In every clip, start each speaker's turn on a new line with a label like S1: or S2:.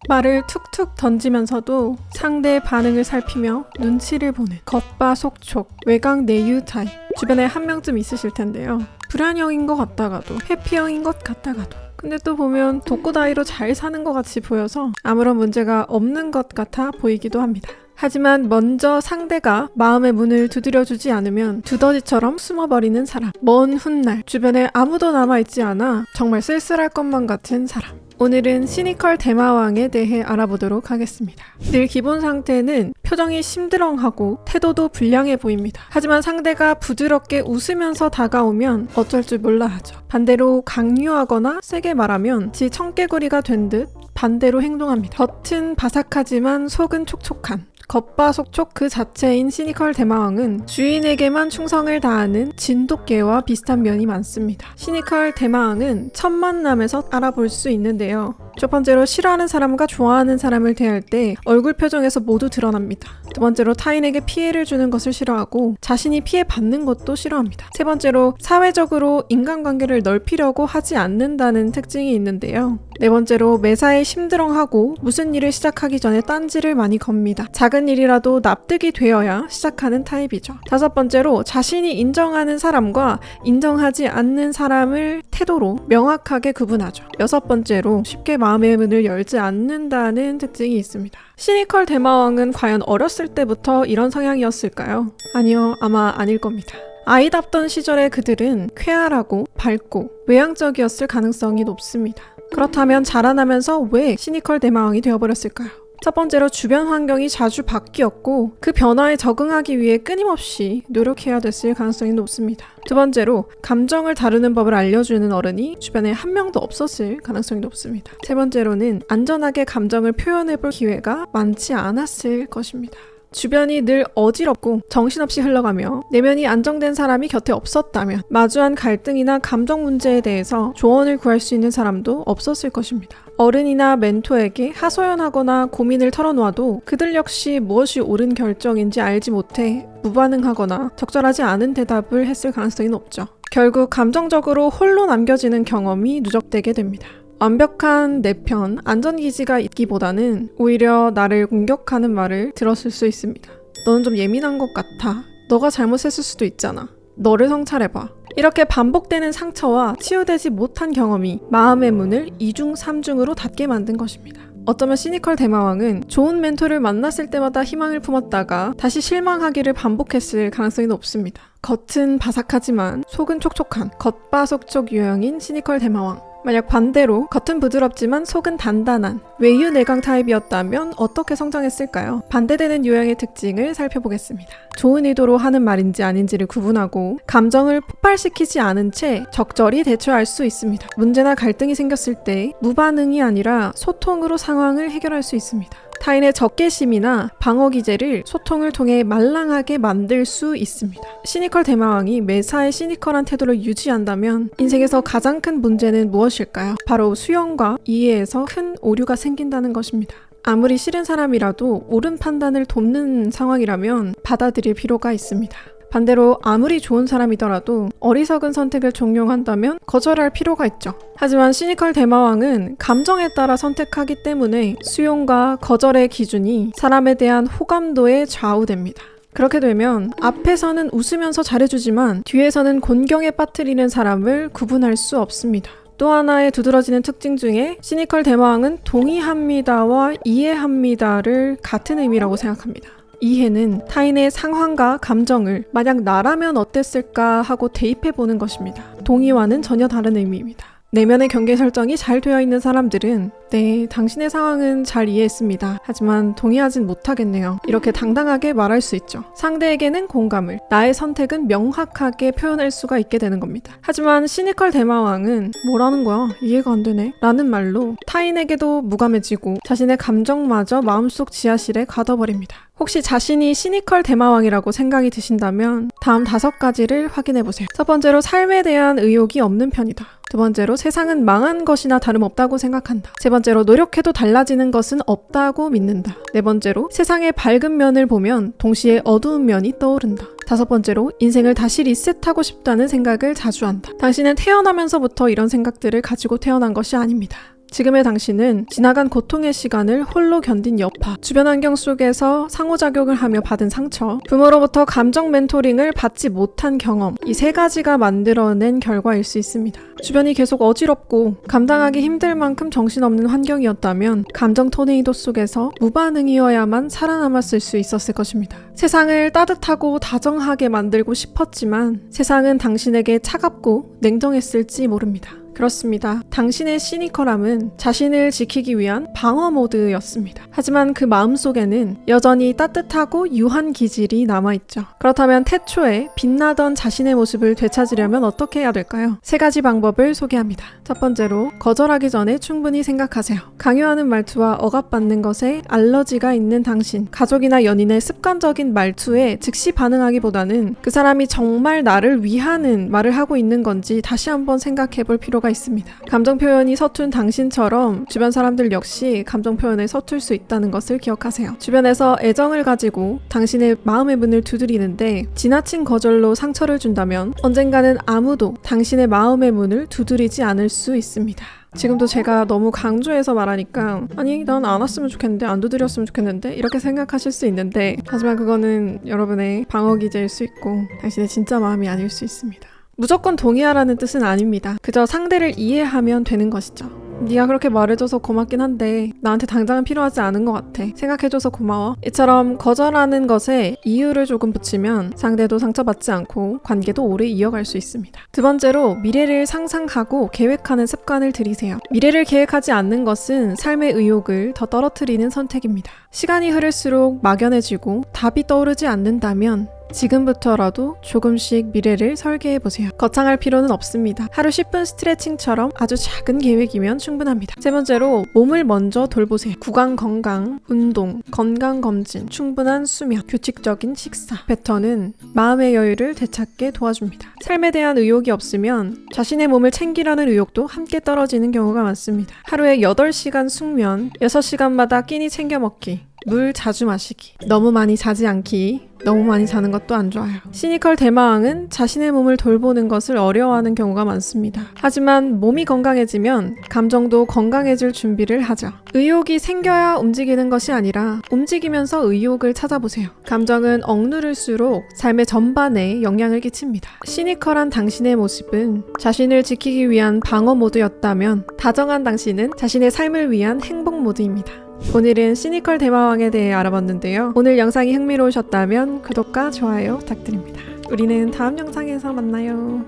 S1: 말을 툭툭 던지면서도 상대의 반응을 살피며 눈치를 보는 겉바속촉, 외곽내유 타입. 주변에 한 명쯤 있으실 텐데요. 불안형인 것 같다가도 회피형인 것 같다가도 근데 또 보면 독고다이로 잘 사는 것 같이 보여서 아무런 문제가 없는 것 같아 보이기도 합니다. 하지만 먼저 상대가 마음의 문을 두드려주지 않으면 두더지처럼 숨어버리는 사람. 먼 훗날 주변에 아무도 남아있지 않아 정말 쓸쓸할 것만 같은 사람. 오늘은 시니컬 대마왕에 대해 알아보도록 하겠습니다. 늘 기본 상태는 표정이 심드렁하고 태도도 불량해 보입니다. 하지만 상대가 부드럽게 웃으면서 다가오면 어쩔 줄 몰라 하죠. 반대로 강요하거나 세게 말하면 지 청개구리가 된 듯 반대로 행동합니다. 겉은 바삭하지만 속은 촉촉한 겉바속촉 그 자체인 시니컬 대마왕은 주인에게만 충성을 다하는 진돗개와 비슷한 면이 많습니다. 시니컬 대마왕은 첫 만남에서 알아볼 수 있는데요. 첫 번째로 싫어하는 사람과 좋아하는 사람을 대할 때 얼굴 표정에서 모두 드러납니다. 두 번째로 타인에게 피해를 주는 것을 싫어하고 자신이 피해받는 것도 싫어합니다. 세 번째로 사회적으로 인간관계를 넓히려고 하지 않는다는 특징이 있는데요. 네 번째로 매사에 심드렁하고 무슨 일을 시작하기 전에 딴지를 많이 겁니다. 작은 일이라도 납득이 되어야 시작하는 타입이죠. 다섯 번째로 자신이 인정하는 사람과 인정하지 않는 사람을 태도로 명확하게 구분하죠. 여섯 번째로 쉽게 마음의 문을 열지 않는다는 특징이 있습니다. 시니컬 대마왕은 과연 어렸을 때부터 이런 성향이었을까요? 아니요, 아마 아닐 겁니다. 아이답던 시절의 그들은 쾌활하고 밝고 외향적이었을 가능성이 높습니다. 그렇다면 자라나면서 왜 시니컬 대마왕이 되어버렸을까요? 첫 번째로 주변 환경이 자주 바뀌었고 그 변화에 적응하기 위해 끊임없이 노력해야 됐을 가능성이 높습니다. 두 번째로 감정을 다루는 법을 알려주는 어른이 주변에 한 명도 없었을 가능성이 높습니다. 세 번째로는 안전하게 감정을 표현해볼 기회가 많지 않았을 것입니다. 주변이 늘 어지럽고 정신없이 흘러가며 내면이 안정된 사람이 곁에 없었다면 마주한 갈등이나 감정 문제에 대해서 조언을 구할 수 있는 사람도 없었을 것입니다. 어른이나 멘토에게 하소연하거나 고민을 털어놓아도 그들 역시 무엇이 옳은 결정인지 알지 못해 무반응하거나 적절하지 않은 대답을 했을 가능성이 높죠. 결국 감정적으로 홀로 남겨지는 경험이 누적되게 됩니다. 완벽한 내 편, 안전기지가 있기보다는 오히려 나를 공격하는 말을 들었을 수 있습니다. 너는 좀 예민한 것 같아. 너가 잘못했을 수도 있잖아. 너를 성찰해봐. 이렇게 반복되는 상처와 치유되지 못한 경험이 마음의 문을 2중, 3중으로 닫게 만든 것입니다. 어쩌면 시니컬 대마왕은 좋은 멘토를 만났을 때마다 희망을 품었다가 다시 실망하기를 반복했을 가능성이 높습니다. 겉은 바삭하지만 속은 촉촉한 겉바속촉 유형인 시니컬 대마왕. 만약 반대로 겉은 부드럽지만 속은 단단한 외유내강 타입이었다면 어떻게 성장했을까요? 반대되는 유형의 특징을 살펴보겠습니다. 좋은 의도로 하는 말인지 아닌지를 구분하고 감정을 폭발시키지 않은 채 적절히 대처할 수 있습니다. 문제나 갈등이 생겼을 때 무반응이 아니라 소통으로 상황을 해결할 수 있습니다. 타인의 적개심이나 방어 기제를 소통을 통해 말랑하게 만들 수 있습니다. 시니컬 대마왕이 매사에 시니컬한 태도를 유지한다면 인생에서 가장 큰 문제는 무엇일까요? 바로 수용과 이해에서 큰 오류가 생긴다는 것입니다. 아무리 싫은 사람이라도 옳은 판단을 돕는 상황이라면 받아들일 필요가 있습니다. 반대로 아무리 좋은 사람이더라도 어리석은 선택을 종용한다면 거절할 필요가 있죠. 하지만 시니컬 대마왕은 감정에 따라 선택하기 때문에 수용과 거절의 기준이 사람에 대한 호감도에 좌우됩니다. 그렇게 되면 앞에서는 웃으면서 잘해주지만 뒤에서는 곤경에 빠뜨리는 사람을 구분할 수 없습니다. 또 하나의 두드러지는 특징 중에 시니컬 대마왕은 동의합니다와 이해합니다를 같은 의미라고 생각합니다. 이해는 타인의 상황과 감정을 만약 나라면 어땠을까 하고 대입해보는 것입니다. 동의와는 전혀 다른 의미입니다. 내면의 경계 설정이 잘 되어 있는 사람들은 네, 당신의 상황은 잘 이해했습니다. 하지만 동의하진 못하겠네요. 이렇게 당당하게 말할 수 있죠. 상대에게는 공감을, 나의 선택은 명확하게 표현할 수가 있게 되는 겁니다. 하지만 시니컬 대마왕은 뭐라는 거야? 이해가 안 되네. 라는 말로 타인에게도 무감해지고 자신의 감정마저 마음속 지하실에 가둬버립니다. 혹시 자신이 시니컬 대마왕이라고 생각이 드신다면 다음 5가지를 확인해보세요. 첫 번째로 삶에 대한 의욕이 없는 편이다. 두 번째로 세상은 망한 것이나 다름없다고 생각한다. 세 번째로 노력해도 달라지는 것은 없다고 믿는다. 네 번째로 세상의 밝은 면을 보면 동시에 어두운 면이 떠오른다. 다섯 번째로 인생을 다시 리셋하고 싶다는 생각을 자주 한다. 당신은 태어나면서부터 이런 생각들을 가지고 태어난 것이 아닙니다. 지금의 당신은 지나간 고통의 시간을 홀로 견딘 여파, 주변 환경 속에서 상호작용을 하며 받은 상처, 부모로부터 감정 멘토링을 받지 못한 경험, 이 세 가지가 만들어낸 결과일 수 있습니다. 주변이 계속 어지럽고 감당하기 힘들 만큼 정신없는 환경이었다면 감정 토네이도 속에서 무반응이어야만 살아남았을 수 있었을 것입니다. 세상을 따뜻하고 다정하게 만들고 싶었지만 세상은 당신에게 차갑고 냉정했을지 모릅니다. 그렇습니다. 당신의 시니컬함은 자신을 지키기 위한 방어 모드였습니다. 하지만 그 마음속에는 여전히 따뜻하고 유한 기질이 남아있죠. 그렇다면 태초에 빛나던 자신의 모습을 되찾으려면 어떻게 해야 될까요? 세 가지 방법을 소개합니다. 첫 번째로, 거절하기 전에 충분히 생각하세요. 강요하는 말투와 억압받는 것에 알러지가 있는 당신, 가족이나 연인의 습관적인 말투에 즉시 반응하기보다는 그 사람이 정말 나를 위하는 말을 하고 있는 건지 다시 한번 생각해 볼 필요가 있습니다. 감정 표현이 서툰 당신처럼 주변 사람들 역시 감정 표현에 서툴 수 있다는 것을 기억하세요. 주변에서 애정을 가지고 당신의 마음의 문을 두드리는데 지나친 거절로 상처를 준다면 언젠가는 아무도 당신의 마음의 문을 두드리지 않을 수 있습니다. 지금도 제가 너무 강조해서 말하니까 아니 난 안 왔으면 좋겠는데, 안 두드렸으면 좋겠는데 이렇게 생각하실 수 있는데, 하지만 그거는 여러분의 방어 기제일 수 있고 당신의 진짜 마음이 아닐 수 있습니다. 무조건 동의하라는 뜻은 아닙니다. 그저 상대를 이해하면 되는 것이죠. 네가 그렇게 말해줘서 고맙긴 한데 나한테 당장은 필요하지 않은 것 같아. 생각해줘서 고마워. 이처럼 거절하는 것에 이유를 조금 붙이면 상대도 상처받지 않고 관계도 오래 이어갈 수 있습니다. 두 번째로, 미래를 상상하고 계획하는 습관을 들이세요. 미래를 계획하지 않는 것은 삶의 의욕을 더 떨어뜨리는 선택입니다. 시간이 흐를수록 막연해지고 답이 떠오르지 않는다면 지금부터라도 조금씩 미래를 설계해보세요. 거창할 필요는 없습니다. 하루 10분 스트레칭처럼 아주 작은 계획이면 충분합니다. 세 번째로, 몸을 먼저 돌보세요. 구강 건강, 운동, 건강검진, 충분한 수면, 규칙적인 식사 패턴은 마음의 여유를 되찾게 도와줍니다. 삶에 대한 의욕이 없으면 자신의 몸을 챙기라는 의욕도 함께 떨어지는 경우가 많습니다. 하루에 8시간 숙면, 6시간마다 끼니 챙겨 먹기, 물 자주 마시기, 너무 많이 자지 않기, 너무 많이 자는 것도 안 좋아요. 시니컬 대마왕은 자신의 몸을 돌보는 것을 어려워하는 경우가 많습니다. 하지만 몸이 건강해지면 감정도 건강해질 준비를 하죠. 의욕이 생겨야 움직이는 것이 아니라 움직이면서 의욕을 찾아보세요. 감정은 억누를수록 삶의 전반에 영향을 끼칩니다. 시니컬한 당신의 모습은 자신을 지키기 위한 방어 모드였다면 다정한 당신은 자신의 삶을 위한 행복 모드입니다. 오늘은 시니컬 대마왕에 대해 알아봤는데요. 오늘 영상이 흥미로우셨다면 구독과 좋아요 부탁드립니다. 우리는 다음 영상에서 만나요.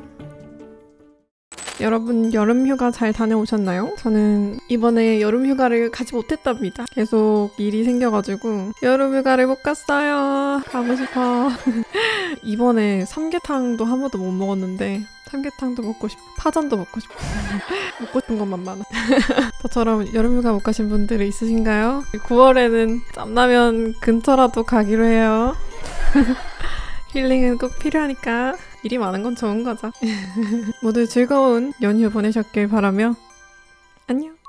S1: 여러분, 여름휴가 잘 다녀오셨나요? 저는 이번에 여름휴가를 가지 못했답니다. 계속 일이 생겨가지고 여름휴가를 못 갔어요. 가고 싶어. 이번에 삼계탕도 한 번도 못 먹었는데 삼계탕도 먹고 싶고 파전도 먹고 싶고 먹고 싶은 것만 많아. 저처럼 여름휴가 못 가신 분들 있으신가요? 9월에는 짬라면 근처라도 가기로 해요. 힐링은 꼭 필요하니까 일이 많은 건 좋은 거죠. 모두 즐거운 연휴 보내셨길 바라며 안녕.